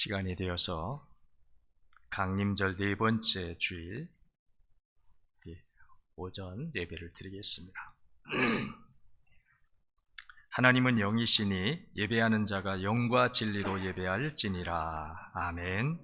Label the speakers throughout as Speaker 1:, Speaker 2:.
Speaker 1: 시간이 되어서 강림절 네 번째 주일 오전 예배를 드리겠습니다. 하나님은 영이시니 예배하는 자가 영과 진리로 예배할지니라. 아멘.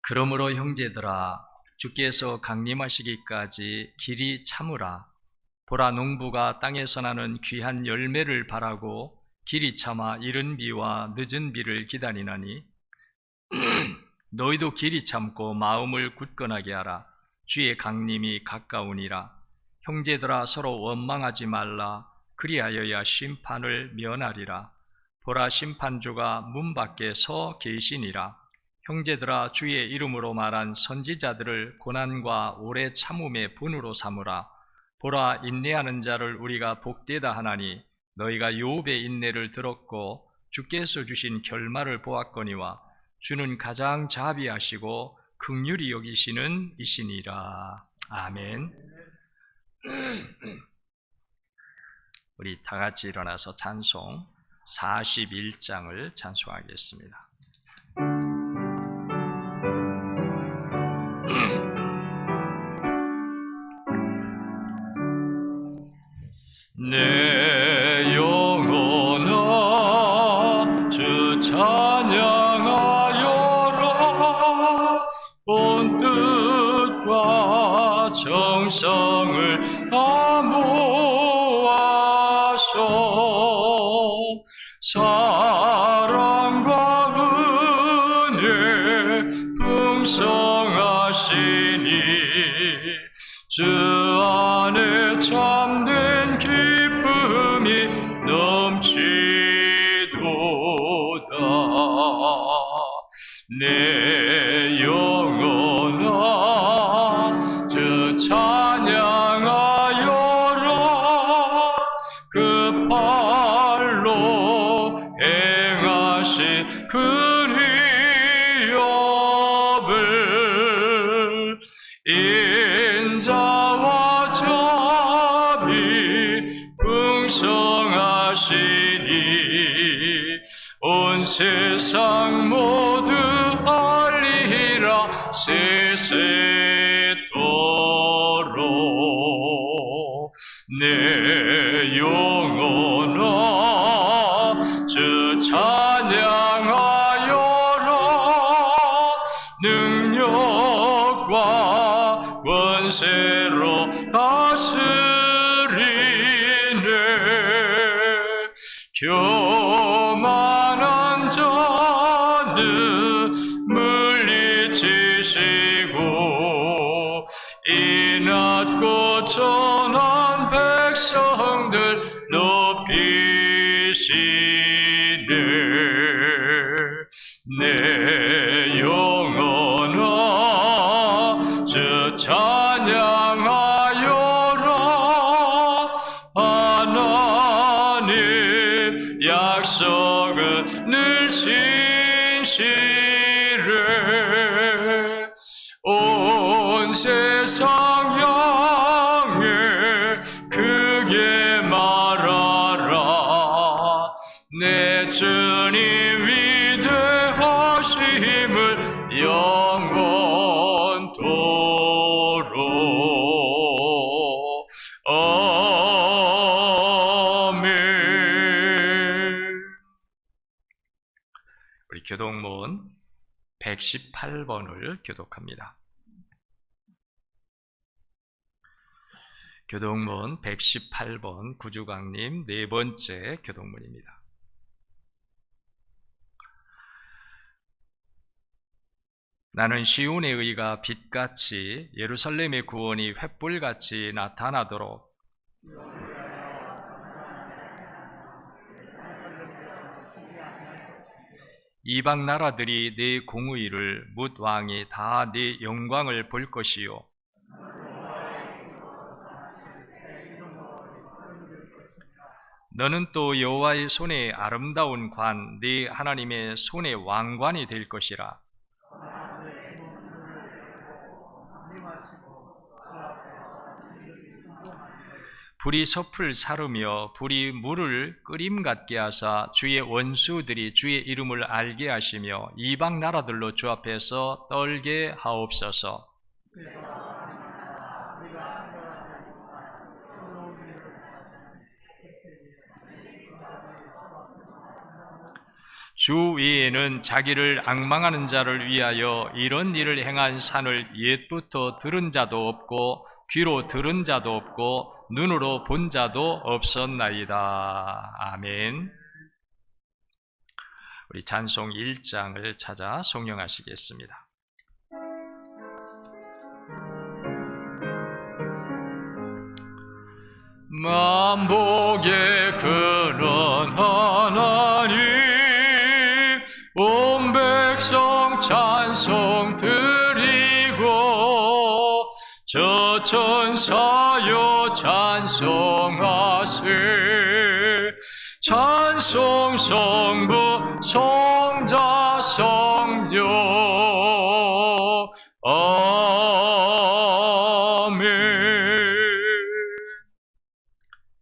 Speaker 1: 그러므로 형제들아, 주께서 강림하시기까지 길이 참으라. 보라, 농부가 땅에서 나는 귀한 열매를 바라고 길이 참아 이른 비와 늦은 비를 기다리나니 너희도 길이 참고 마음을 굳건하게 하라. 주의 강림이 가까우니라. 형제들아, 서로 원망하지 말라. 그리하여야 심판을 면하리라. 보라, 심판주가 문 밖에 서 계시니라. 형제들아, 주의 이름으로 말한 선지자들을 고난과 오래 참음의 분으로 삼으라. 보라, 인내하는 자를 우리가 복되다 하나니 너희가 욥의 인내를 들었고 주께서 주신 결말을 보았거니와 주는 가장 자비하시고 긍휼히 여기시는 이시니라. 아멘. 우리 다 같이 일어나서 찬송 41장을 찬송하겠습니다. 내 영혼아, 주 찬양하여라. 온 뜻과 정성을 다 모아서 사랑과 은혜 풍성하시니 주 안에 참된 기쁨이 넘치도다. 내 영혼아, 주 찬양하여라. 그 팔로 행하신 그 위협을 인자와 자비 풍성하시니 온 세상 모두 알리라. 세세토록. 내 영혼아, 주 찬양하여라. 능력과 권세로 다스리네. 교만한 자는 물리치시고 이낮고 전한 백성들 높이시네. 내 영혼아, 주 찬양하여라. 하나님 약속은 늘 신실해. 온 세상 향해 크게 말하라. 내 주님 위대하심을 영원토록. 아멘. 우리 교독문 118번을 교독합니다. 교독문 118번 구주강림 네 번째 교독문입니다. 나는 시온의 의가 빛같이 예루살렘의 구원이 횃불같이 나타나도록 이방 나라들이 네 공의를 뭇 왕이 다 네 영광을 볼 것이요 너는 또 여호와의 손에 아름다운 관, 네 하나님의 손의 왕관이 될 것이라. 불이 섭을 사르며 불이 물을 끓임 같게 하사 주의 원수들이 주의 이름을 알게 하시며 이방 나라들로 주 앞에서 떨게 하옵소서. 주 위에는 자기를 앙망하는 자를 위하여 이런 일을 행한 산을 옛부터 들은 자도 없고 귀로 들은 자도 없고 눈으로 본 자도 없었나이다. 아멘. 우리 찬송 1장을 찾아 송영하시겠습니다. 만복의 근원 하나님 온 백성 찬송 드리고 저 천사여 찬송하세 찬송 성부 성자 성령 아멘.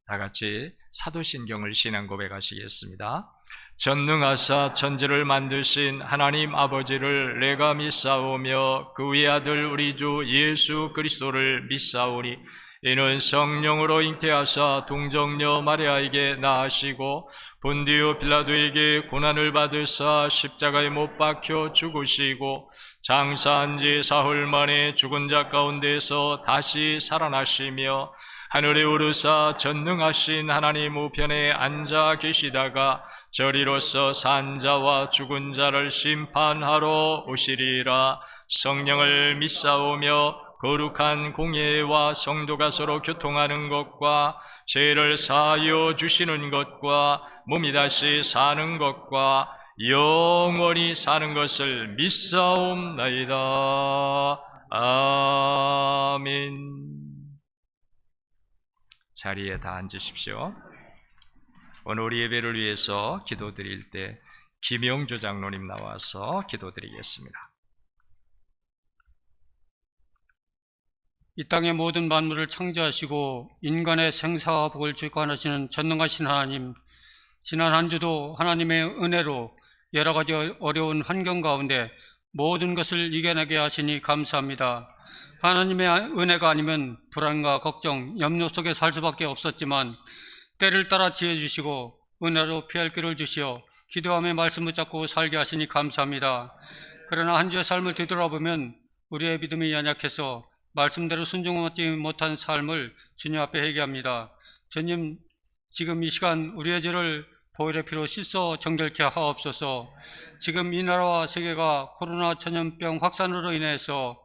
Speaker 1: 다 같이 사도신경을 신앙 고백하시겠습니다. 전능하사 천지를 만드신 하나님 아버지를 내가 믿사오며 그 외아들 우리 주 예수 그리스도를 믿사오니 이는 성령으로 잉태하사 동정녀 마리아에게 낳으시고 본디오 빌라도에게 고난을 받으사 십자가에 못 박혀 죽으시고 장사한 지 사흘 만에 죽은 자 가운데서 다시 살아나시며 하늘에 오르사 전능하신 하나님 우편에 앉아 계시다가 저리로서 산 자와 죽은 자를 심판하러 오시리라. 성령을 믿사오며 거룩한 공예와 성도가 서로 교통하는 것과 죄를 사하여 주시는 것과 몸이 다시 사는 것과 영원히 사는 것을 믿사옵나이다. 아멘. 자리에 다 앉으십시오. 오늘 우리 예배를 위해서 기도드릴 때 김영주 장로님 나와서 기도드리겠습니다.
Speaker 2: 이 땅의 모든 만물을 창조하시고 인간의 생사와 복을 주관하시는 전능하신 하나님, 지난 한 주도 하나님의 은혜로 여러 가지 어려운 환경 가운데 모든 것을 이겨내게 하시니 감사합니다. 하나님의 은혜가 아니면 불안과 걱정, 염려 속에 살 수밖에 없었지만 때를 따라 지어주시고 은혜로 피할 길을 주시어 기도함의 말씀을 붙잡고 살게 하시니 감사합니다. 그러나 한 주의 삶을 뒤돌아보면 우리의 믿음이 연약해서 말씀대로 순종하지 못한 삶을 주님 앞에 회개합니다. 주님, 지금 이 시간 우리의 죄를 보혈의 피로 씻어 정결케 하옵소서. 지금 이 나라와 세계가 코로나 전염병 확산으로 인해서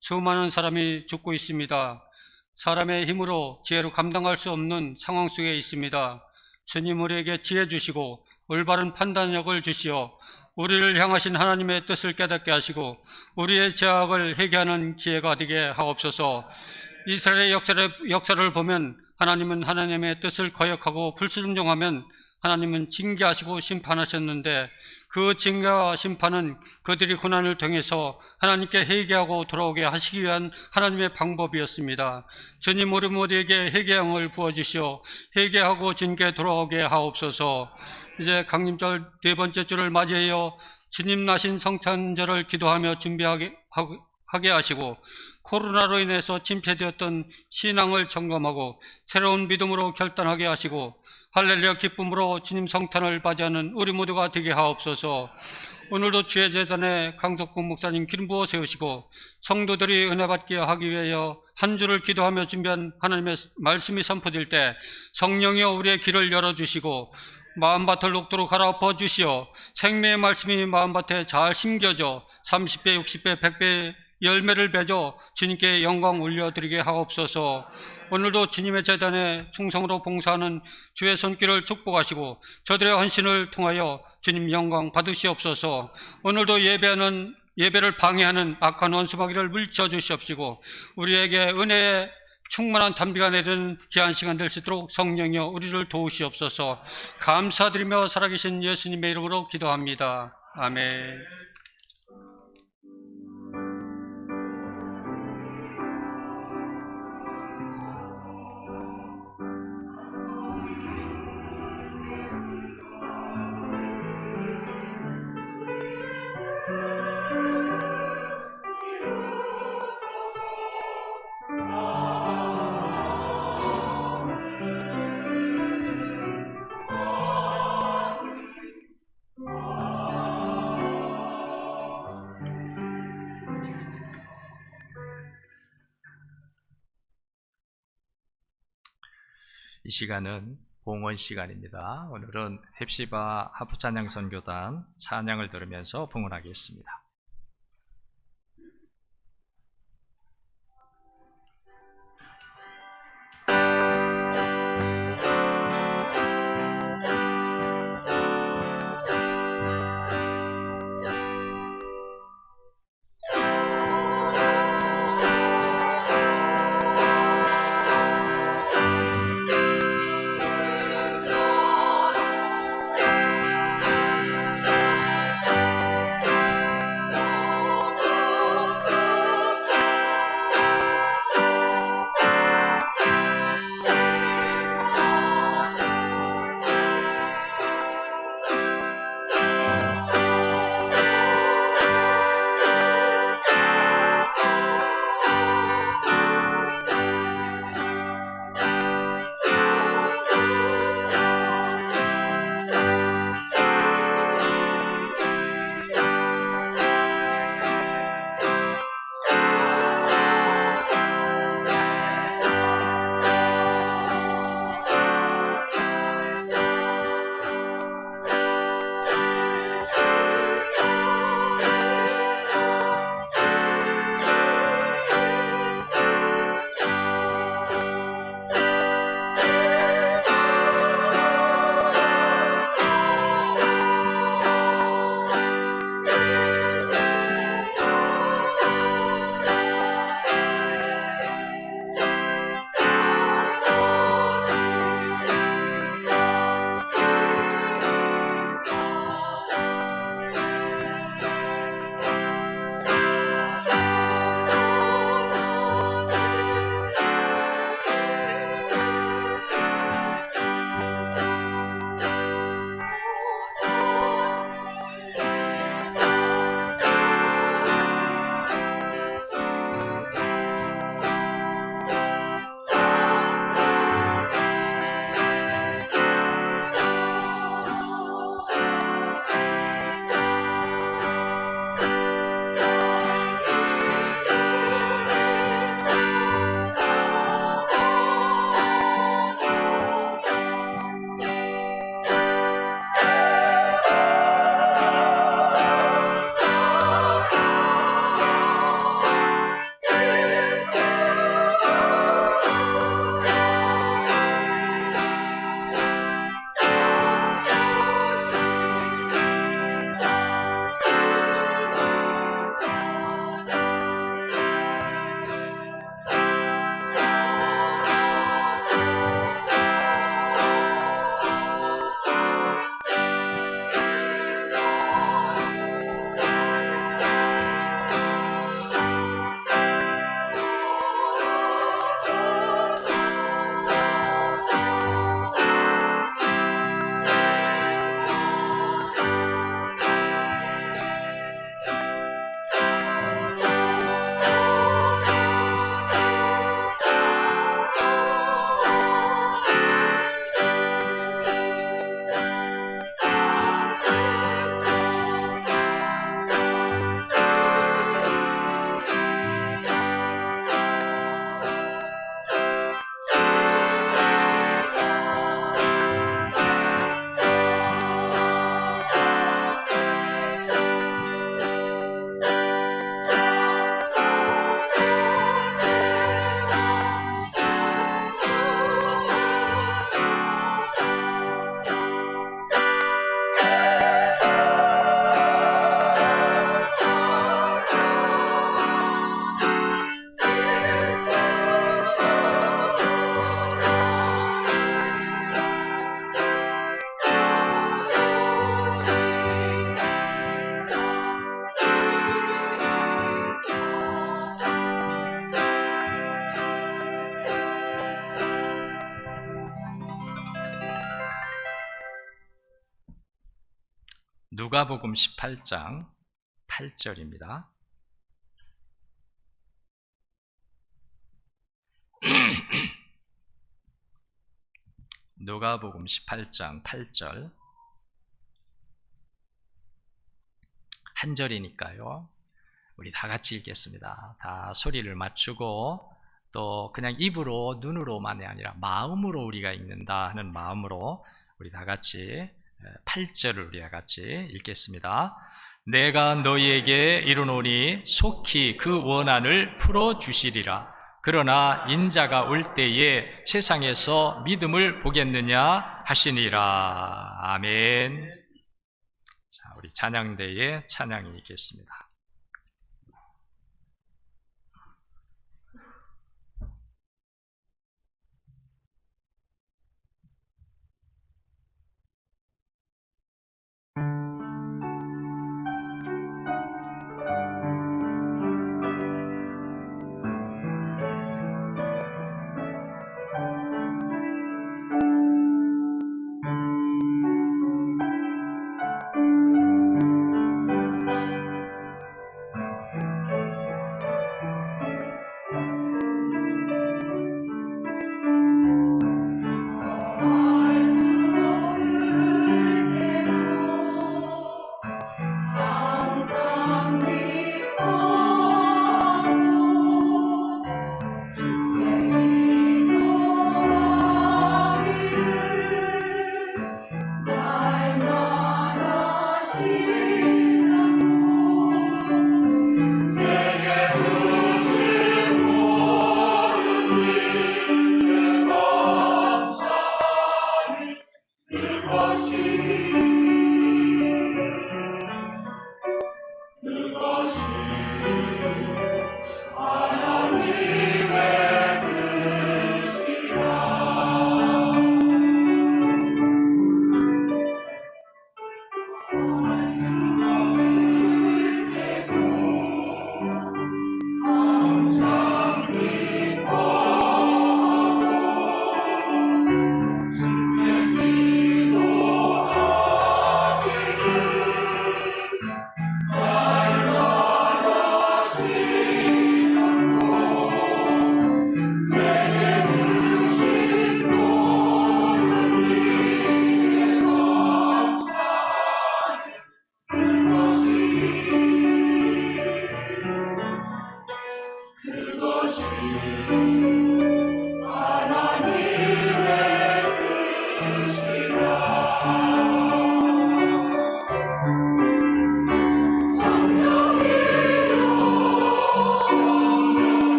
Speaker 2: 수많은 사람이 죽고 있습니다. 사람의 힘으로 지혜로 감당할 수 없는 상황 속에 있습니다. 주님, 우리에게 지혜 주시고 올바른 판단력을 주시어 우리를 향하신 하나님의 뜻을 깨닫게 하시고 우리의 죄악을 회개하는 기회가 되게 하옵소서. 이스라엘의 역사를 보면 하나님은 하나님의 뜻을 거역하고 불순종하면 하나님은 징계하시고 심판하셨는데 그 징계와 심판은 그들이 고난을 통해서 하나님께 회개하고 돌아오게 하시기 위한 하나님의 방법이었습니다. 주님, 우리 모두에게 회개의 영을 부어주시어 회개하고 주님께 돌아오게 하옵소서. 이제 강림절 네 번째 주를 맞이하여 주님 나신 성찬절을 기도하며 준비하게 하시고 코로나로 인해서 침체되었던 신앙을 점검하고 새로운 믿음으로 결단하게 하시고 할렐루야 기쁨으로 주님 성탄을 맞이하는 우리 모두가 되게 하옵소서. 오늘도 주의 제단에 강석봉 목사님 기름 부어 세우시고 성도들이 은혜 받게 하기 위하여 한 주를 기도하며 준비한 하나님의 말씀이 선포될 때 성령이여 우리의 길을 열어주시고 마음밭을 녹도로 갈아엎어 주시어 생명의 말씀이 마음밭에 잘 심겨져 30배, 60배, 100배 열매를 맺어 주님께 영광 올려드리게 하옵소서. 오늘도 주님의 재단에 충성으로 봉사하는 주의 손길을 축복하시고 저들의 헌신을 통하여 주님 영광 받으시옵소서. 오늘도 예배를 방해하는 악한 원수마귀를 물리쳐 주시옵시고 우리에게 은혜의 충만한 단비가 내리는 귀한 시간 될 수 있도록 성령이여 우리를 도우시옵소서. 감사드리며 살아계신 예수님의 이름으로 기도합니다. 아멘.
Speaker 1: 이 시간은 봉헌 시간입니다. 오늘은 헵시바 하프찬양 선교단 찬양을 들으면서 봉헌하겠습니다. 누가복음 18장 8절입니다. 누가복음 18장 8절. 한 절이니까요. 우리 다 같이 읽겠습니다. 다 소리를 맞추고 또 그냥 입으로 눈으로만이 아니라 마음으로 우리가 읽는다 하는 마음으로 우리 다 같이 8절을 우리 다 같이 읽겠습니다. 내가 너희에게 이르노니 속히 그 원한을 풀어주시리라. 그러나 인자가 올 때에 세상에서 믿음을 보겠느냐 하시니라. 아멘. 자, 우리 찬양대의 찬양이 있겠습니다.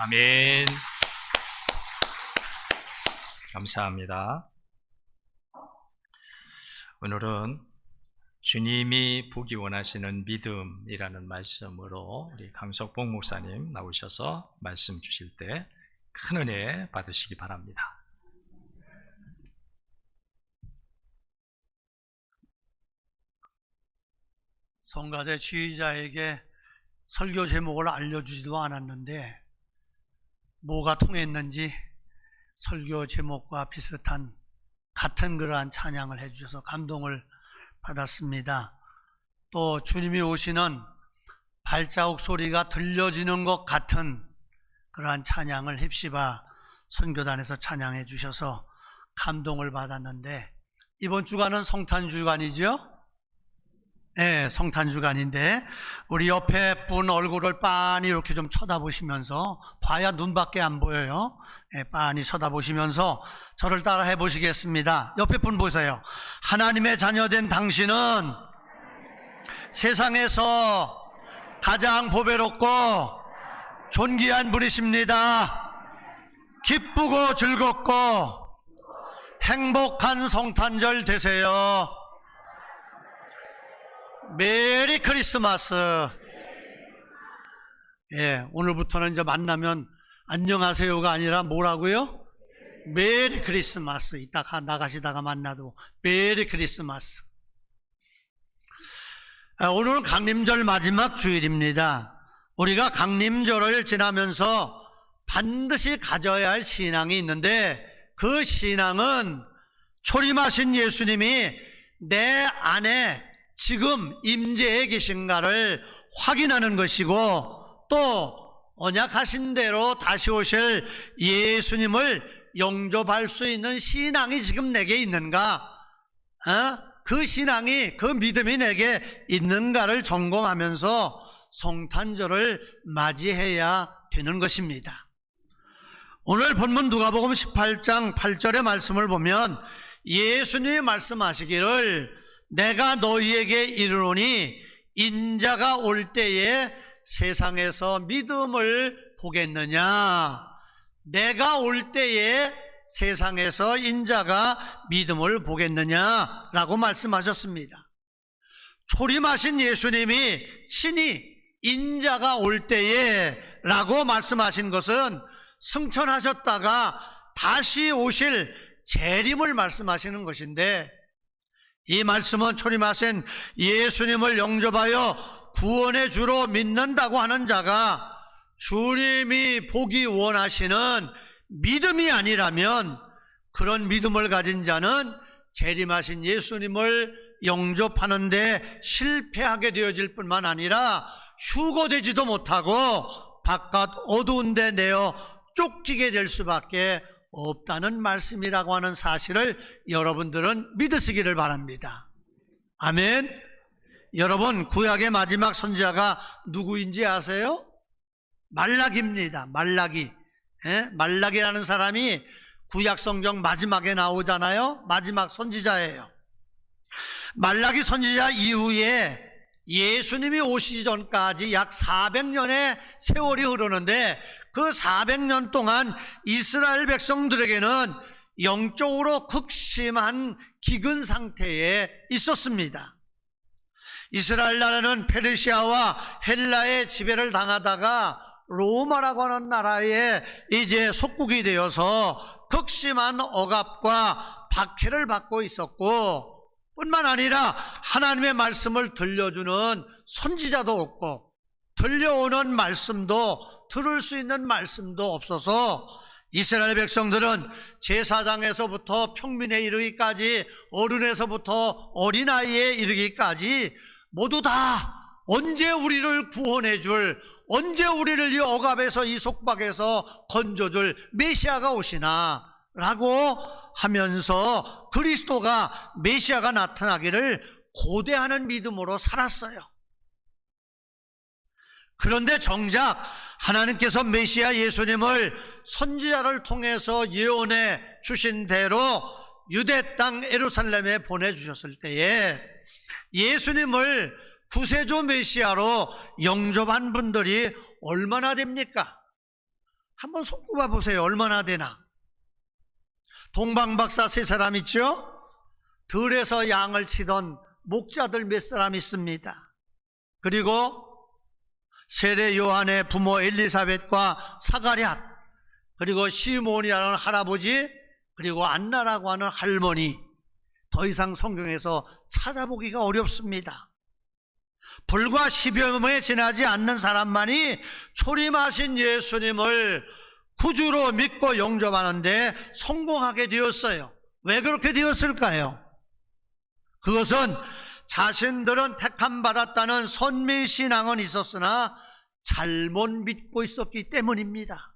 Speaker 1: 아멘. 감사합니다. 오늘은 주님이 보기 원하시는 믿음이라는 말씀으로 우리 강석봉 목사님 나오셔서 말씀 주실 때 큰 은혜 받으시기 바랍니다.
Speaker 3: 성가대 지휘자에게 설교 제목을 알려주지도 않았는데 뭐가 통했는지 설교 제목과 비슷한 같은 그러한 찬양을 해주셔서 감동을 받았습니다. 또 주님이 오시는 발자국 소리가 들려지는 것 같은 그러한 찬양을 힙시바 선교단에서 찬양해 주셔서 감동을 받았는데, 이번 주간은 성탄주간이죠? 네, 성탄주간인데 우리 옆에 분 얼굴을 빤히 이렇게 좀 쳐다보시면서, 봐야 눈밖에 안 보여요. 네, 빤히 쳐다보시면서 저를 따라 해보시겠습니다. 옆에 분 보세요. 하나님의 자녀된 당신은 세상에서 가장 보배롭고 존귀한 분이십니다. 기쁘고 즐겁고 행복한 성탄절 되세요. 메리 크리스마스. 예, 오늘부터는 이제 만나면 안녕하세요가 아니라 뭐라고요? 메리 크리스마스. 이따 나가시다가 만나도 메리 크리스마스. 오늘은 강림절 마지막 주일입니다. 우리가 강림절을 지나면서 반드시 가져야 할 신앙이 있는데, 그 신앙은 초림하신 예수님이 내 안에 지금 임재해 계신가를 확인하는 것이고, 또 언약하신 대로 다시 오실 예수님을 영접할 수 있는 신앙이 지금 내게 있는가, 그 신앙이, 그 믿음이 내게 있는가를 점검하면서 성탄절을 맞이해야 되는 것입니다. 오늘 본문 누가복음 18장 8절의 말씀을 보면 예수님이 말씀하시기를 내가 너희에게 이르노니 인자가 올 때에 세상에서 믿음을 보겠느냐. 내가 올 때에 세상에서 인자가 믿음을 보겠느냐라고 말씀하셨습니다. 초림하신 예수님이 친히 인자가 올 때에 라고 말씀하신 것은 승천하셨다가 다시 오실 재림을 말씀하시는 것인데, 이 말씀은 초림하신 예수님을 영접하여 구원의 주로 믿는다고 하는 자가 주님이 보기 원하시는 믿음이 아니라면, 그런 믿음을 가진 자는 재림하신 예수님을 영접하는 데 실패하게 되어질 뿐만 아니라 휴거되지도 못하고 바깥 어두운 데 내어 쫓기게 될 수밖에 없다는 말씀이라고 하는 사실을 여러분들은 믿으시기를 바랍니다. 아멘. 여러분, 구약의 마지막 선지자가 누구인지 아세요? 말라기입니다. 말라기. 말라기라는 사람이 구약 성경 마지막에 나오잖아요. 마지막 선지자예요. 말라기 선지자 이후에 예수님이 오시기 전까지 약 400년의 세월이 흐르는데, 그 400년 동안 이스라엘 백성들에게는 영적으로 극심한 기근 상태에 있었습니다. 이스라엘 나라는 페르시아와 헬라의 지배를 당하다가 로마라고 하는 나라에 이제 속국이 되어서 극심한 억압과 박해를 받고 있었고, 뿐만 아니라 하나님의 말씀을 들려주는 선지자도 없고, 들려오는 말씀도, 들을 수 있는 말씀도 없어서 이스라엘 백성들은 제사장에서부터 평민에 이르기까지, 어른에서부터 어린아이에 이르기까지 모두 다 언제 우리를 구원해 줄, 언제 우리를 이 억압에서, 이 속박에서 건져줄 메시아가 오시나 라고 하면서 그리스도가, 메시아가 나타나기를 고대하는 믿음으로 살았어요. 그런데 정작 하나님께서 메시아 예수님을 선지자를 통해서 예언해 주신 대로 유대 땅 예루살렘에 보내주셨을 때에 예수님을 구세주 메시아로 영접한 분들이 얼마나 됩니까? 한번 손꼽아 보세요. 얼마나 되나? 동방박사 3사람 있죠? 들에서 양을 치던 목자들 몇 사람 있습니다. 그리고 세례 요한의 부모 엘리사벳과 사가랴, 그리고 시몬이라는 할아버지, 그리고 안나라고 하는 할머니, 더 이상 성경에서 찾아보기가 어렵습니다. 불과 10여 명에 지나지 않는 사람만이 초림하신 예수님을 구주로 믿고 영접하는데 성공하게 되었어요. 왜 그렇게 되었을까요? 그것은 자신들은 택함받았다는 선미신앙은 있었으나 잘못 믿고 있었기 때문입니다.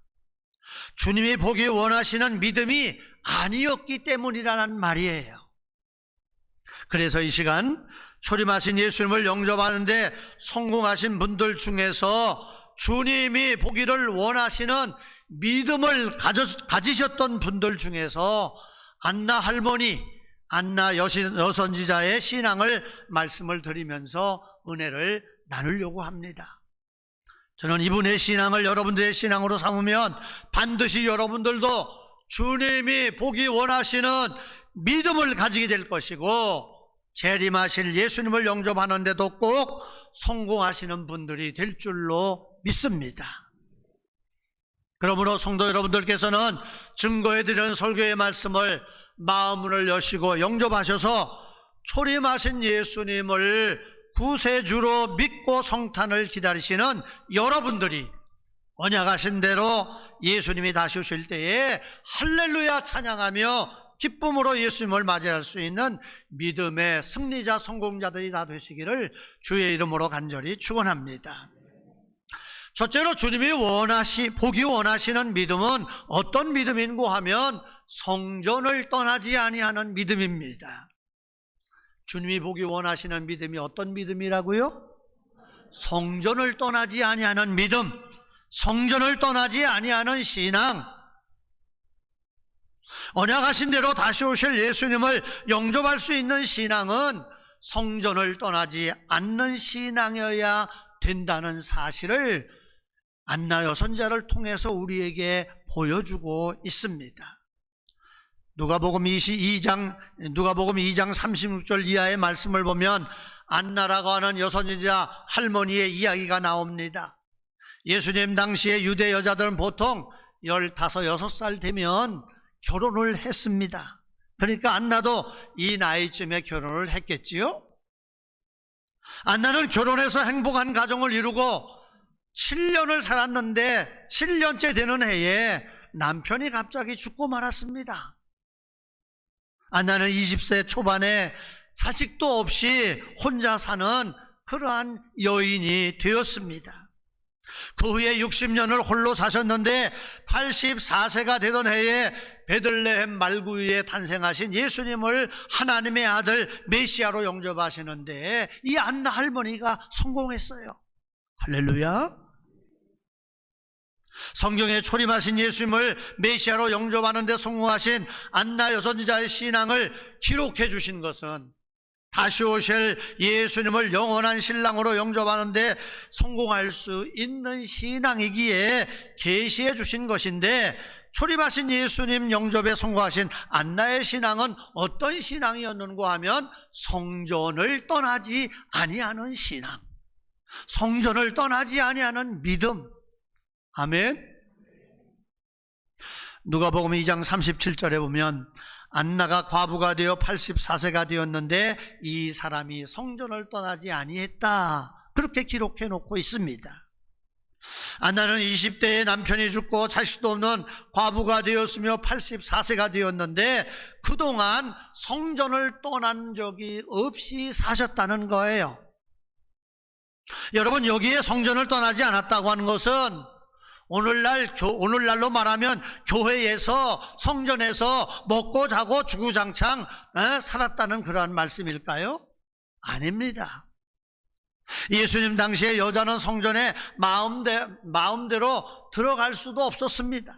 Speaker 3: 주님이 보기 원하시는 믿음이 아니었기 때문이라는 말이에요. 그래서 이 시간 초림하신 예수님을 영접하는데 성공하신 분들 중에서 주님이 보기를 원하시는 믿음을 가지셨던 분들 중에서 안나 할머니, 안나 여선지자의 신앙을 말씀을 드리면서 은혜를 나누려고 합니다. 저는 이분의 신앙을 여러분들의 신앙으로 삼으면 반드시 여러분들도 주님이 보기 원하시는 믿음을 가지게 될 것이고 재림하실 예수님을 영접하는 데도 꼭 성공하시는 분들이 될 줄로 믿습니다. 그러므로 성도 여러분들께서는 증거해드리는 설교의 말씀을 마음을 여시고 영접하셔서 초림하신 예수님을 구세주로 믿고 성탄을 기다리시는 여러분들이 언약하신 대로 예수님이 다시 오실 때에 할렐루야 찬양하며 기쁨으로 예수님을 맞이할 수 있는 믿음의 승리자 성공자들이 다 되시기를 주의 이름으로 간절히 축원합니다. 첫째로 주님이 보기 원하시는 믿음은 어떤 믿음인고 하면 성전을 떠나지 아니하는 믿음입니다. 주님이 보기 원하시는 믿음이 어떤 믿음이라고요? 성전을 떠나지 아니하는 믿음, 성전을 떠나지 아니하는 신앙, 언약하신 대로 다시 오실 예수님을 영접할 수 있는 신앙은 성전을 떠나지 않는 신앙이어야 된다는 사실을 안나 여선자를 통해서 우리에게 보여주고 있습니다. 누가복음 2장 36절 이하의 말씀을 보면 안나라고 하는 여선지자 할머니의 이야기가 나옵니다. 예수님 당시에 유대 여자들은 보통 15, 6살 되면 결혼을 했습니다. 그러니까 안나도 이 나이쯤에 결혼을 했겠지요. 안나는 결혼해서 행복한 가정을 이루고 7년을 살았는데 7년째 되는 해에 남편이 갑자기 죽고 말았습니다. 안나는 20세 초반에 자식도 없이 혼자 사는 그러한 여인이 되었습니다. 그 후에 60년을 홀로 사셨는데 84세가 되던 해에 베들레헴 말구유에 탄생하신 예수님을 하나님의 아들 메시아로 영접하시는데 이 안나 할머니가 성공했어요. 할렐루야. 성경에 초림하신 예수님을 메시아로 영접하는 데 성공하신 안나 여선지자의 신앙을 기록해 주신 것은 다시 오실 예수님을 영원한 신랑으로 영접하는 데 성공할 수 있는 신앙이기에 계시해 주신 것인데, 초림하신 예수님 영접에 성공하신 안나의 신앙은 어떤 신앙이었는고 하면 성전을 떠나지 아니하는 신앙, 성전을 떠나지 아니하는 믿음. 아멘. 누가복음 2장 37절에 보면 안나가 과부가 되어 84세가 되었는데 이 사람이 성전을 떠나지 아니했다, 그렇게 기록해 놓고 있습니다. 안나는 20대에 남편이 죽고 자식도 없는 과부가 되었으며 84세가 되었는데 그동안 성전을 떠난 적이 없이 사셨다는 거예요. 여러분, 여기에 성전을 떠나지 않았다고 하는 것은 오늘날로 말하면 교회에서, 성전에서 먹고 자고 주구장창 살았다는 그러한 말씀일까요? 아닙니다. 예수님 당시에 여자는 성전에 마음대로 들어갈 수도 없었습니다.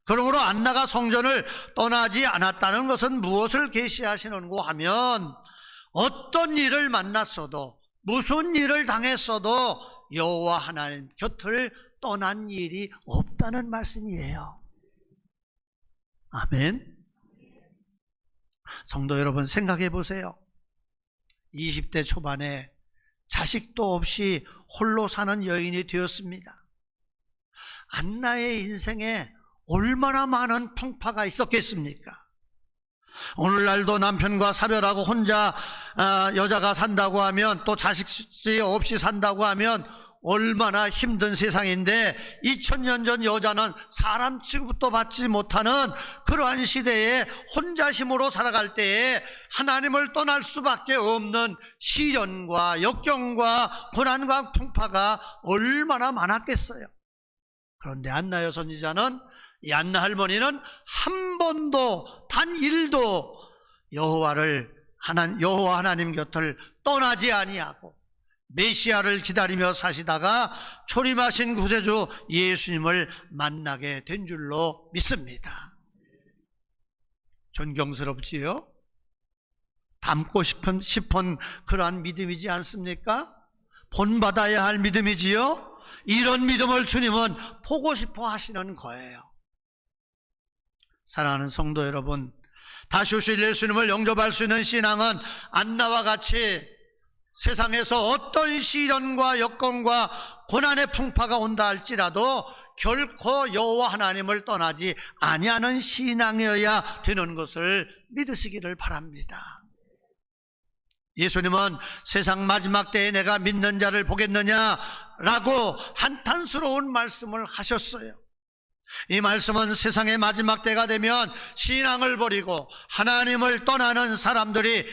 Speaker 3: 그러므로 안나가 성전을 떠나지 않았다는 것은 무엇을 계시하시는고 하면 어떤 일을 만났어도, 무슨 일을 당했어도 여호와 하나님 곁을 떠난 일이 없다는 말씀이에요. 아멘. 성도 여러분, 생각해 보세요. 20대 초반에 자식도 없이 홀로 사는 여인이 되었습니다. 안나의 인생에 얼마나 많은 풍파가 있었겠습니까? 오늘날도 남편과 사별하고 혼자 여자가 산다고 하면, 또 자식이 없이 산다고 하면 얼마나 힘든 세상인데, 2000년 전 여자는 사람 취급도 받지 못하는 그러한 시대에 혼자 힘으로 살아갈 때에 하나님을 떠날 수밖에 없는 시련과 역경과 고난과 풍파가 얼마나 많았겠어요. 그런데 안나여 선지자는, 이 안나 할머니는 한 번도 단 일도 여호와 하나님 곁을 떠나지 아니하고 메시아를 기다리며 사시다가 초림하신 구세주 예수님을 만나게 된 줄로 믿습니다. 존경스럽지요? 닮고 싶은 그러한 믿음이지 않습니까? 본받아야 할 믿음이지요? 이런 믿음을 주님은 보고 싶어 하시는 거예요. 사랑하는 성도 여러분, 다시 오실 예수님을 영접할 수 있는 신앙은 안나와 같이 세상에서 어떤 시련과 여건과 고난의 풍파가 온다 할지라도 결코 여호와 하나님을 떠나지 아니하는 신앙이어야 되는 것을 믿으시기를 바랍니다. 예수님은 세상 마지막 때에 내가 믿는 자를 보겠느냐라고 한탄스러운 말씀을 하셨어요. 이 말씀은 세상의 마지막 때가 되면 신앙을 버리고 하나님을 떠나는 사람들이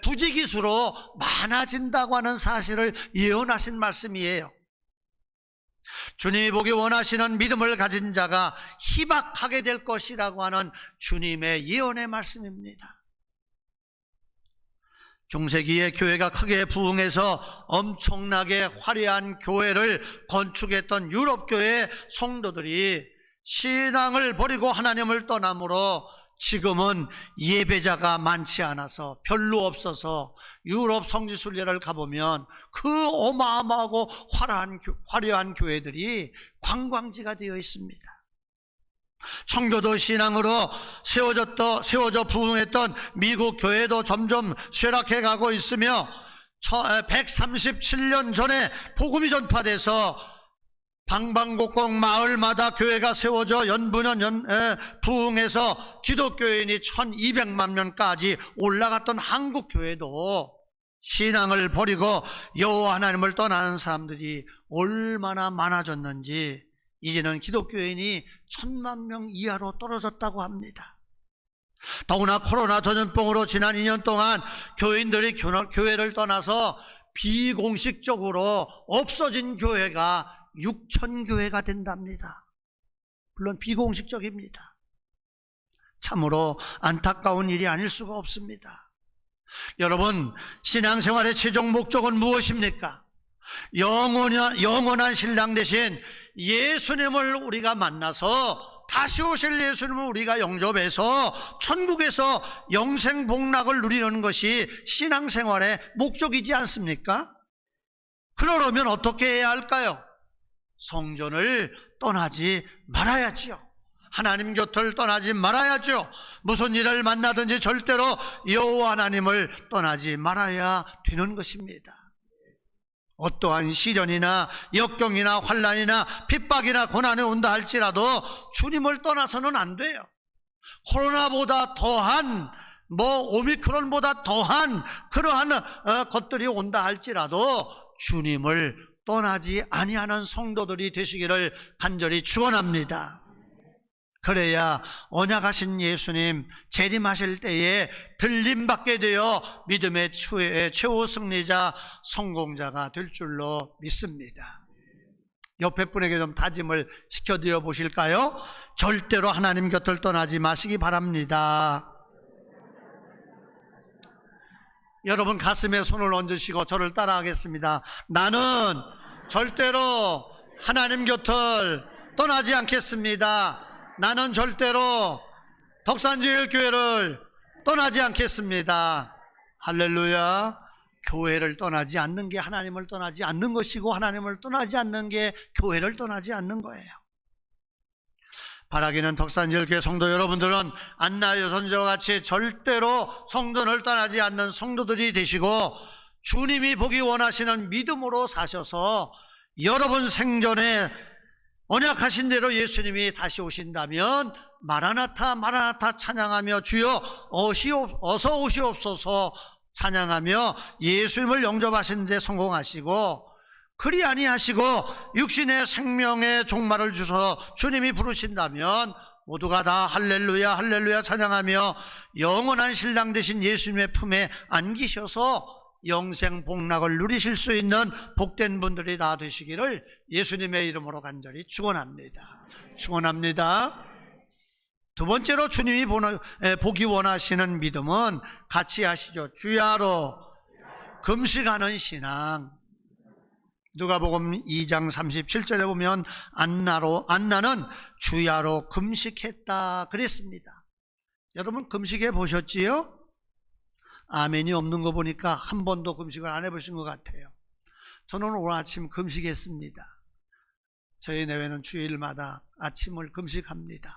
Speaker 3: 부지기수로 많아진다고 하는 사실을 예언하신 말씀이에요. 주님이 보기 원하시는 믿음을 가진 자가 희박하게 될 것이라고 하는 주님의 예언의 말씀입니다. 중세기에 교회가 크게 부흥해서 엄청나게 화려한 교회를 건축했던 유럽교회 성도들이 신앙을 버리고 하나님을 떠남으로 지금은 예배자가 많지 않아서 별로 없어서 유럽 성지순례를 가보면 그 어마어마하고 화려한 교회들이 관광지가 되어 있습니다. 청교도 신앙으로 세워져 부흥했던 미국 교회도 점점 쇠락해 가고 있으며 137년 전에 복음이 전파돼서 방방곡곡 마을마다 교회가 세워져 연분연 부흥해서 기독교인이 1200만 명까지 올라갔던 한국 교회도 신앙을 버리고 여호와 하나님을 떠나는 사람들이 얼마나 많아졌는지 이제는 기독교인이 1000만 명 이하로 떨어졌다고 합니다. 더구나 코로나 전염병으로 지난 2년 동안 교인들이 교회를 떠나서 비공식적으로 없어진 교회가 6000교회가 된답니다. 물론 비공식적입니다. 참으로 안타까운 일이 아닐 수가 없습니다. 여러분, 신앙생활의 최종 목적은 무엇입니까? 영원한 신랑 대신 예수님을 우리가 만나서 다시 오실 예수님을 우리가 영접해서 천국에서 영생 복락을 누리는 것이 신앙생활의 목적이지 않습니까? 그러려면 어떻게 해야 할까요? 성전을 떠나지 말아야지요. 하나님 곁을 떠나지 말아야죠. 무슨 일을 만나든지 절대로 여호와 하나님을 떠나지 말아야 되는 것입니다. 어떠한 시련이나 역경이나 환난이나 핍박이나 고난이 온다 할지라도 주님을 떠나서는 안 돼요. 코로나보다 더한 오미크론보다 더한 그러한 것들이 온다 할지라도 주님을 떠나지 아니하는 성도들이 되시기를 간절히 축원합니다. 그래야 언약하신 예수님 재림하실 때에 들림받게 되어 믿음의 최후 승리자 성공자가 될 줄로 믿습니다. 옆에 분에게 좀 다짐을 시켜드려 보실까요? 절대로 하나님 곁을 떠나지 마시기 바랍니다. 여러분 가슴에 손을 얹으시고 저를 따라하겠습니다. 나는 절대로 하나님 곁을 떠나지 않겠습니다. 나는 절대로 덕산제일교회를 떠나지 않겠습니다. 할렐루야. 교회를 떠나지 않는 게 하나님을 떠나지 않는 것이고, 하나님을 떠나지 않는 게 교회를 떠나지 않는 거예요. 바라기는 덕산지역교회 성도 여러분들은 안나 여선지와 같이 절대로 성전을 떠나지 않는 성도들이 되시고, 주님이 보기 원하시는 믿음으로 사셔서 여러분 생전에 언약하신 대로 예수님이 다시 오신다면 마라나타 마라나타 찬양하며 주여 어서 오시옵소서 찬양하며 예수님을 영접하시는 데 성공하시고, 그리 아니하시고 육신의 생명의 종말을 주셔서 주님이 부르신다면 모두가 다 할렐루야 할렐루야 찬양하며 영원한 신랑 되신 예수님의 품에 안기셔서 영생 복락을 누리실 수 있는 복된 분들이 다 되시기를 예수님의 이름으로 간절히 축원합니다. 축원합니다. 두 번째로 주님이 보기 원하시는 믿음은 같이 하시죠. 주야로 금식하는 신앙. 누가복음 2장 37절에 보면 안나는 주야로 금식했다 그랬습니다. 여러분 금식해 보셨지요? 아멘이 없는 거 보니까 한 번도 금식을 안 해보신 것 같아요. 저는 오늘 아침 금식했습니다. 저희 내외는 주일마다 아침을 금식합니다.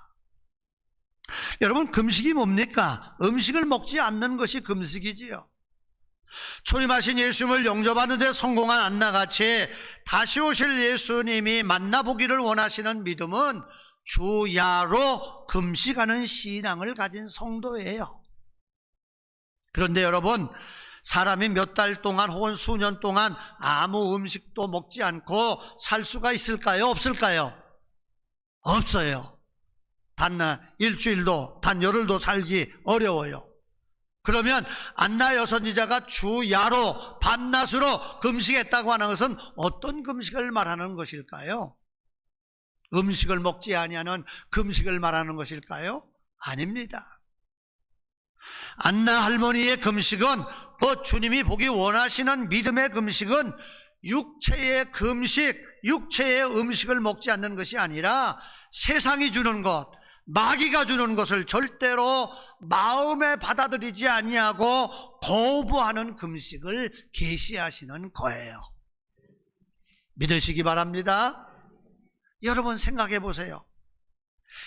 Speaker 3: 여러분 금식이 뭡니까? 음식을 먹지 않는 것이 금식이지요. 초림하신 예수님을 영접하는 데 성공한 안나같이 다시 오실 예수님이 만나보기를 원하시는 믿음은 주야로 금식하는 신앙을 가진 성도예요. 그런데 여러분, 사람이 몇 달 동안 혹은 수년 동안 아무 음식도 먹지 않고 살 수가 있을까요? 없을까요? 없어요. 단 일주일도 단 열흘도 살기 어려워요. 그러면 안나 여선지자가 주야로 밤낮으로 금식했다고 하는 것은 어떤 금식을 말하는 것일까요? 음식을 먹지 아니하는 금식을 말하는 것일까요? 아닙니다. 안나 할머니의 금식은 그 주님이 보기 원하시는 믿음의 금식은 육체의 금식, 육체의 음식을 먹지 않는 것이 아니라 세상이 주는 것, 마귀가 주는 것을 절대로 마음에 받아들이지 아니하고 거부하는 금식을 계시하시는 거예요. 믿으시기 바랍니다. 여러분 생각해 보세요.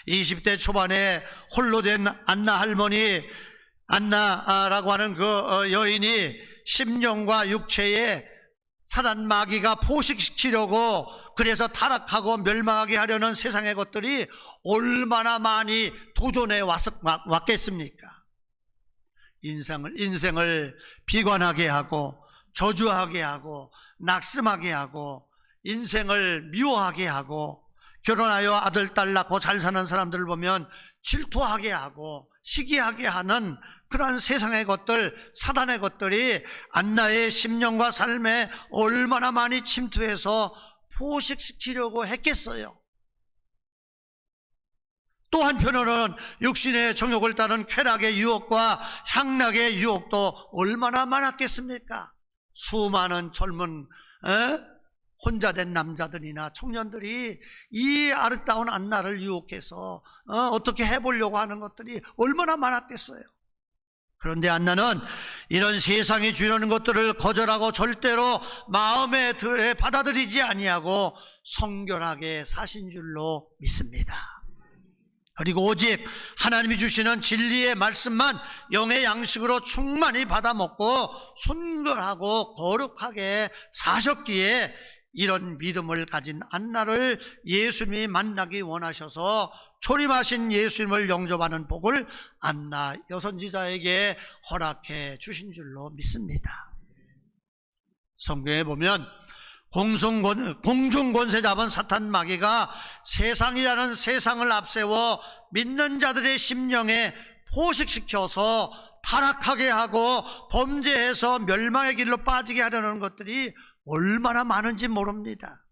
Speaker 3: 20대 초반에 홀로 된 안나 할머니, 안나라고 하는 그 여인이 심령과 육체에 사단 마귀가 포식시키려고, 그래서 타락하고 멸망하게 하려는 세상의 것들이 얼마나 많이 도전해 왔겠습니까? 인생을 비관하게 하고 저주하게 하고 낙심하게 하고 인생을 미워하게 하고, 결혼하여 아들 딸 낳고 잘 사는 사람들을 보면 질투하게 하고 시기하게 하는 그러한 세상의 것들, 사단의 것들이 안나의 심령과 삶에 얼마나 많이 침투해서 포식시키려고 했겠어요. 또 한편으로는 육신의 정욕을 따른 쾌락의 유혹과 향락의 유혹도 얼마나 많았겠습니까? 수많은 젊은 혼자 된 남자들이나 청년들이 이 아름다운 안나를 유혹해서 어떻게 해보려고 하는 것들이 얼마나 많았겠어요. 그런데 안나는 이런 세상이 주려는 것들을 거절하고 절대로 마음에 받아들이지 아니하고 성결하게 사신 줄로 믿습니다. 그리고 오직 하나님이 주시는 진리의 말씀만 영의 양식으로 충만히 받아먹고 순결하고 거룩하게 사셨기에 이런 믿음을 가진 안나를 예수님이 만나기 원하셔서 초림하신 예수님을 영접하는 복을 안나 여선지자에게 허락해 주신 줄로 믿습니다. 성경에 보면 공중권세 잡은 사탄 마귀가 세상이라는 세상을 앞세워 믿는 자들의 심령에 포식시켜서 타락하게 하고 범죄해서 멸망의 길로 빠지게 하려는 것들이 얼마나 많은지 모릅니다.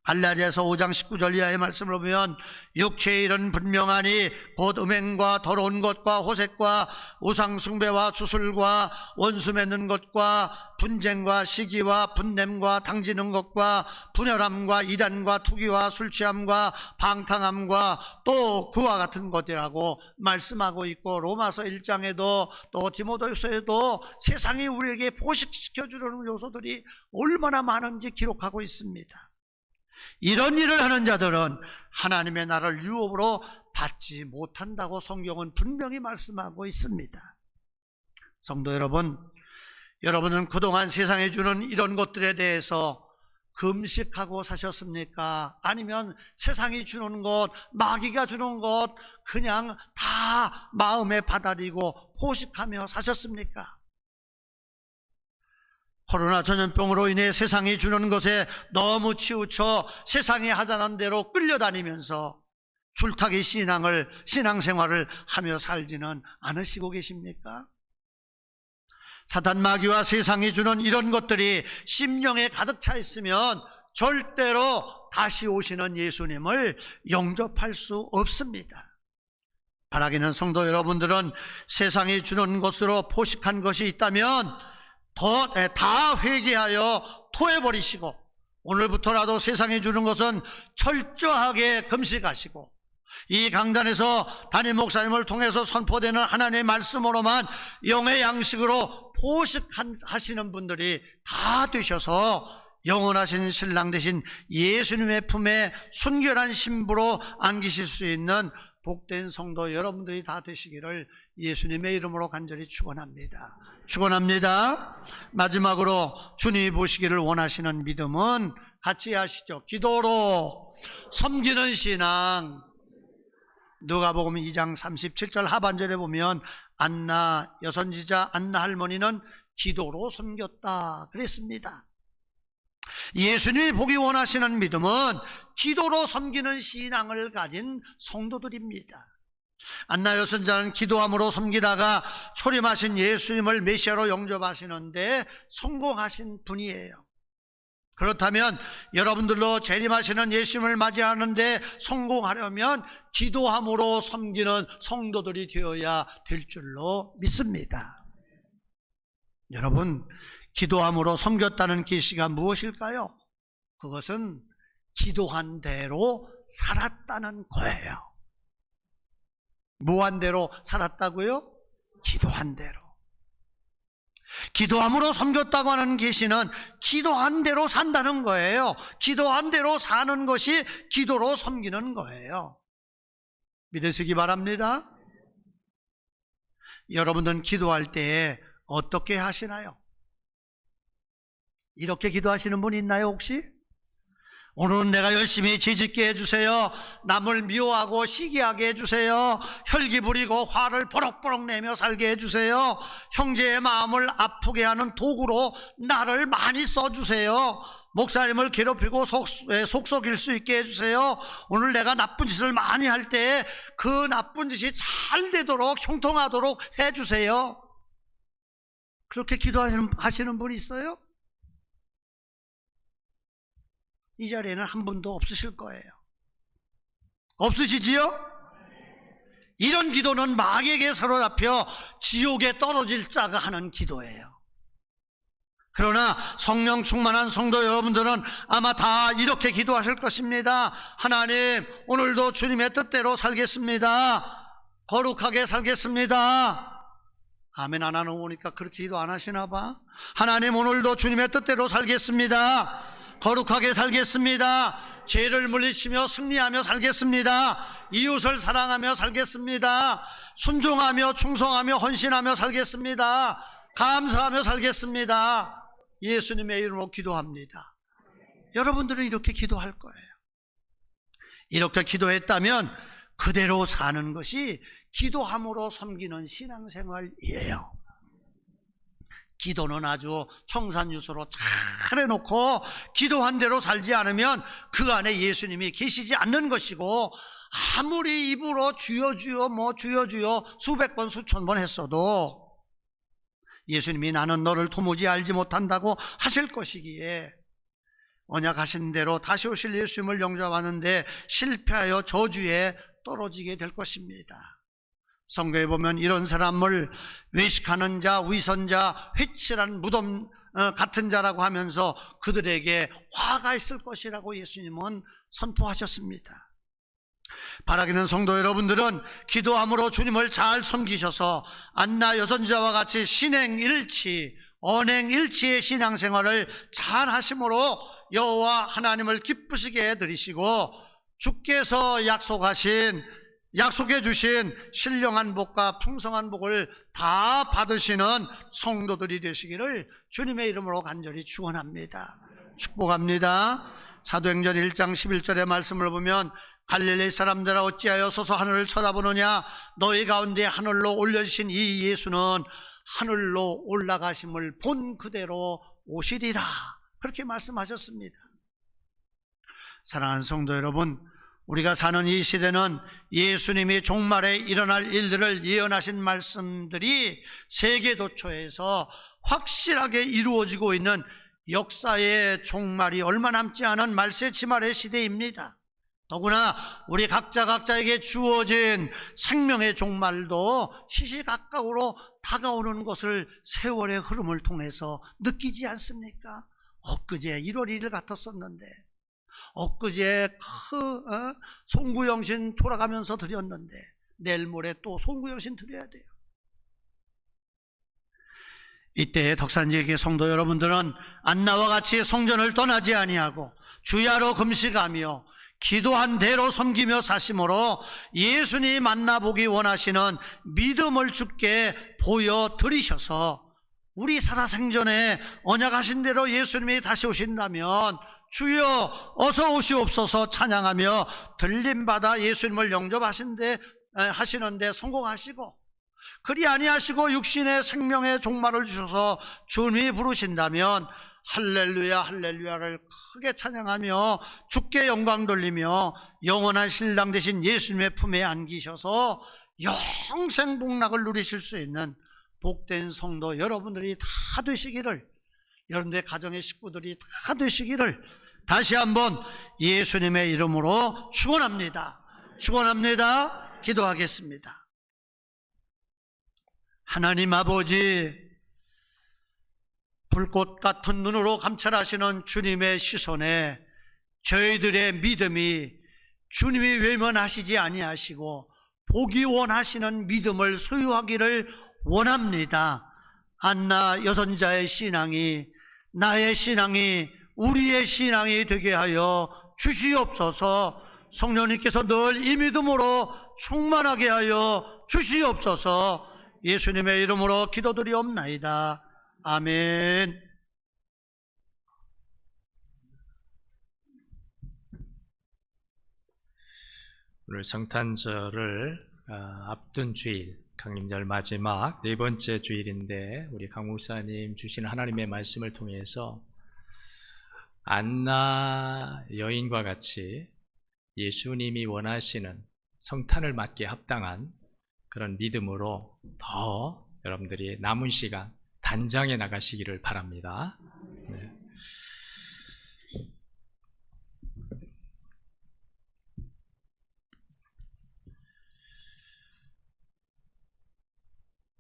Speaker 3: 갈라디아서 5장 19절 이하의 말씀을 보면 육체의 일은 분명하니 곧 음행과 더러운 것과 호색과 우상숭배와 주술과 원수 맺는 것과 분쟁과 시기와 분냄과 당지는 것과 분열함과 이단과 투기와 술취함과 방탕함과 또 그와 같은 것이라고 말씀하고 있고, 로마서 1장에도 또 디모데후서에도 세상이 우리에게 포식시켜주려는 요소들이 얼마나 많은지 기록하고 있습니다. 이런 일을 하는 자들은 하나님의 나라를 유업으로 받지 못한다고 성경은 분명히 말씀하고 있습니다. 성도 여러분, 여러분은 그동안 세상에 주는 이런 것들에 대해서 금식하고 사셨습니까? 아니면 세상이 주는 것, 마귀가 주는 것 그냥 다 마음에 받아들이고 포식하며 사셨습니까? 코로나 전염병으로 인해 세상이 주는 것에 너무 치우쳐 세상이 하자는 대로 끌려다니면서 줄타기 신앙생활을 하며 살지는 않으시고 계십니까? 사단 마귀와 세상이 주는 이런 것들이 심령에 가득 차 있으면 절대로 다시 오시는 예수님을 영접할 수 없습니다. 바라기는 성도 여러분들은 세상이 주는 것으로 포식한 것이 있다면 다 회개하여 토해버리시고, 오늘부터라도 세상이 주는 것은 철저하게 금식하시고, 이 강단에서 담임 목사님을 통해서 선포되는 하나님의 말씀으로만 영의 양식으로 포식하시는 분들이 다 되셔서 영원하신 신랑 되신 예수님의 품에 순결한 신부로 안기실 수 있는 복된 성도 여러분들이 다 되시기를 예수님의 이름으로 간절히 축원합니다. 축원합니다. 마지막으로 주님이 보시기를 원하시는 믿음은 같이 하시죠. 기도로 섬기는 신앙. 누가복음 2장 37절 하반절에 보면 안나 여선지자 안나 할머니는 기도로 섬겼다 그랬습니다. 예수님이 보기 원하시는 믿음은 기도로 섬기는 신앙을 가진 성도들입니다. 안나 여선자는 기도함으로 섬기다가 초림하신 예수님을 메시아로 영접하시는데 성공하신 분이에요. 그렇다면 여러분들로 재림하시는 예수님을 맞이하는데 성공하려면 기도함으로 섬기는 성도들이 되어야 될 줄로 믿습니다. 여러분, 기도함으로 섬겼다는 계시가 무엇일까요? 그것은 기도한 대로 살았다는 거예요. 뭐 한 대로 살았다고요? 기도한 대로. 기도함으로 섬겼다고 하는 계시는 기도한 대로 산다는 거예요. 기도한 대로 사는 것이 기도로 섬기는 거예요. 믿으시기 바랍니다. 여러분들은 기도할 때에 어떻게 하시나요? 이렇게 기도하시는 분 있나요 혹시? 오늘은 내가 열심히 죄짓게 해주세요. 남을 미워하고 시기하게 해주세요. 혈기 부리고 화를 버럭버럭 내며 살게 해주세요. 형제의 마음을 아프게 하는 도구로 나를 많이 써주세요. 목사님을 괴롭히고 속속일 수 있게 해주세요. 오늘 내가 나쁜 짓을 많이 할 때 그 나쁜 짓이 잘 되도록 형통하도록 해주세요. 그렇게 기도하시는 분이 있어요? 이 자리에는 한 분도 없으실 거예요. 없으시지요? 이런 기도는 마귀에게 사로잡혀 지옥에 떨어질 자가 하는 기도예요. 그러나 성령 충만한 성도 여러분들은 아마 다 이렇게 기도하실 것입니다. 하나님, 오늘도 주님의 뜻대로 살겠습니다. 거룩하게 살겠습니다. 아멘 안 하는 거 보니까 그렇게 기도 안 하시나 봐. 하나님, 오늘도 주님의 뜻대로 살겠습니다. 거룩하게 살겠습니다. 죄를 물리치며 승리하며 살겠습니다. 이웃을 사랑하며 살겠습니다. 순종하며 충성하며 헌신하며 살겠습니다. 감사하며 살겠습니다. 예수님의 이름으로 기도합니다. 여러분들은 이렇게 기도할 거예요. 이렇게 기도했다면 그대로 사는 것이 기도함으로 섬기는 신앙생활이에요. 기도는 아주 청산유수로 잘 해놓고 기도한 대로 살지 않으면 그 안에 예수님이 계시지 않는 것이고, 아무리 입으로 주여 주여 주여 주여 수백 번 수천 번 했어도 예수님이 나는 너를 도무지 알지 못한다고 하실 것이기에 언약하신 대로 다시 오실 예수님을 영접하는데 실패하여 저주에 떨어지게 될 것입니다. 성경에 보면 이런 사람을 외식하는 자, 위선자, 회칠한 무덤 같은 자라고 하면서 그들에게 화가 있을 것이라고 예수님은 선포하셨습니다. 바라기는 성도 여러분들은 기도함으로 주님을 잘 섬기셔서 안나 여선자와 같이 신행일치, 언행일치의 신앙생활을 잘 하심으로 여호와 하나님을 기쁘시게 해드리시고 주께서 약속해 주신 신령한 복과 풍성한 복을 다 받으시는 성도들이 되시기를 주님의 이름으로 간절히 축원합니다. 축복합니다. 사도행전 1장 11절의 말씀을 보면 갈릴리 사람들아 어찌하여 서서 하늘을 쳐다보느냐, 너희 가운데 하늘로 올려주신 이 예수는 하늘로 올라가심을 본 그대로 오시리라, 그렇게 말씀하셨습니다. 사랑하는 성도 여러분, 우리가 사는 이 시대는 예수님이 종말에 일어날 일들을 예언하신 말씀들이 세계도처에서 확실하게 이루어지고 있는 역사의 종말이 얼마 남지 않은 말세지말의 시대입니다. 더구나 우리 각자에게 주어진 생명의 종말도 시시각각으로 다가오는 것을 세월의 흐름을 통해서 느끼지 않습니까? 엊그제 1월 1일 같았었는데, 엊그제 송구영신 돌아가면서 드렸는데 내일 모레 또 송구영신 드려야 돼요. 이때 덕산지역의 성도 여러분들은 안나와 같이 성전을 떠나지 아니하고 주야로 금식하며 기도한 대로 섬기며 사심으로 예수님 만나보기 원하시는 믿음을 주께 보여드리셔서 우리 살아생전에 언약하신 대로 예수님이 다시 오신다면 주여 어서 오시옵소서 찬양하며 들림받아 예수님을 영접하시는데 성공하시고, 그리 아니하시고 육신의 생명의 종말을 주셔서 주님이 부르신다면 할렐루야 할렐루야를 크게 찬양하며 주께 영광 돌리며 영원한 신랑 되신 예수님의 품에 안기셔서 영생 복락을 누리실 수 있는 복된 성도 여러분들이 다 되시기를, 여러분들의 가정의 식구들이 다 되시기를 다시 한번 예수님의 이름으로 축원합니다. 축원합니다. 기도하겠습니다. 하나님 아버지, 불꽃 같은 눈으로 감찰하시는 주님의 시선에 저희들의 믿음이 주님이 외면하시지 아니하시고 보기 원하시는 믿음을 소유하기를 원합니다. 안나 여선자의 신앙이, 나의 신앙이, 우리의 신앙이 되게 하여 주시옵소서. 성령님께서 늘 이 믿음으로 충만하게 하여 주시옵소서. 예수님의 이름으로 기도드리옵나이다. 아멘.
Speaker 1: 오늘 성탄절을 앞둔 주일, 강림절 마지막 네 번째 주일인데 우리 강 목사님 주신 하나님의 말씀을 통해서 안나 여인과 같이 예수님이 원하시는 성탄을 맞게 합당한 그런 믿음으로 더 여러분들이 남은 시간 단장해 나가시기를 바랍니다. 네.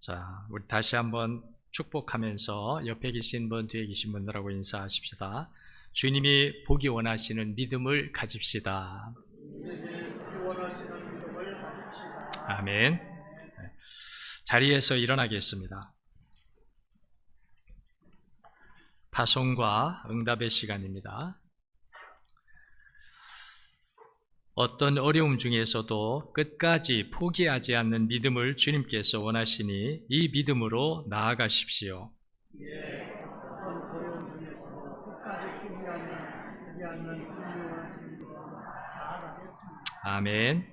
Speaker 1: 자, 우리 다시 한번 축복하면서 옆에 계신 분, 뒤에 계신 분들하고 인사하십시다. 주님이 보기 원하시는 믿음을 가집시다. 아멘. 자리에서 일어나겠습니다. 파송과 응답의 시간입니다. 어떤 어려움 중에서도 끝까지 포기하지 않는 믿음을 주님께서 원하시니 이 믿음으로 나아가십시오. 아멘.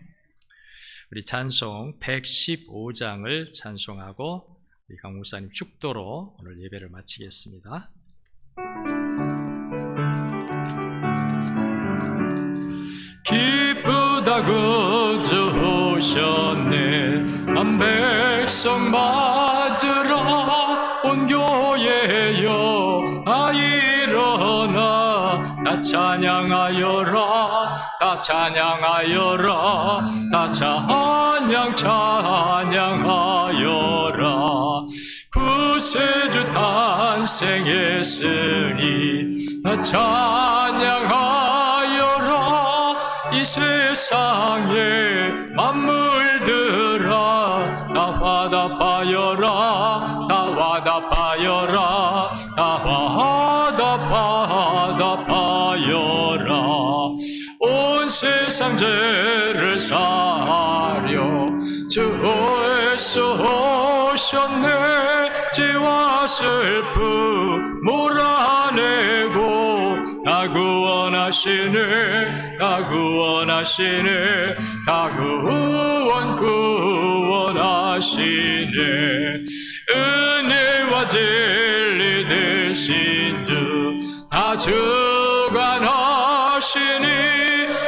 Speaker 1: 우리 찬송 115장을 찬송하고 우리 강 목사님 축도로 오늘 예배를 마치겠습니다. 기쁘다 그저 오셨네, 한 백성 맞으러 온 교회여 다 일어나 다 찬양하여라 다 찬양하여라 다 찬양하여라 구세주 탄생했으니 다 찬양하여라 이 세상에 만물들아 다 화답하여라 다 화답하여라 다 화답하여라 온 세상 죄를 사려 주 예수 오셨네 죄와 슬픔 몰아내고 다 구원하시네 다 구원하시네 다 구원하시네 은혜와 진리 되신 주 다 주관하시니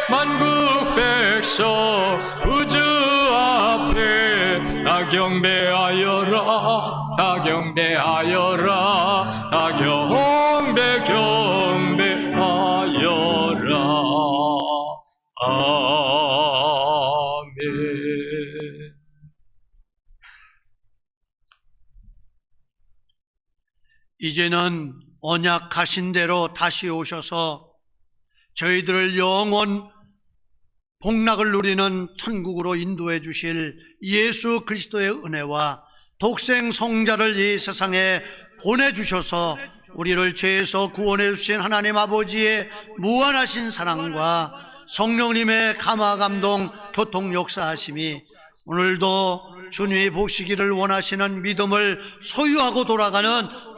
Speaker 1: 만국 백성 우주 앞에 다 경배하여라 다 경배하여라 다 경배하여라 아멘.
Speaker 3: 이제는 언약하신 대로 다시 오셔서 저희들을 영원 복락을 누리는 천국으로 인도해 주실 예수 그리스도의 은혜와 독생 성자를 이 세상에 보내주셔서 우리를 죄에서 구원해 주신 하나님 아버지의 무한하신 사랑과 성령님의 감화 감동 교통 역사하심이 오늘도 주님이 보시기를 원하시는 믿음을 소유하고 돌아가는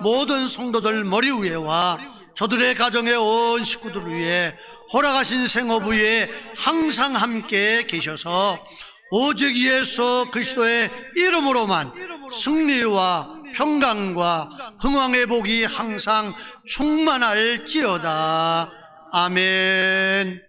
Speaker 3: 모든 성도들 머리 위에와 저들의 가정의 온 식구들 위에 허락하신 생업 위에 항상 함께 계셔서 오직 예수 그리스도의 이름으로만 승리와 평강과 흥왕의 복이 항상 충만할지어다. 아멘.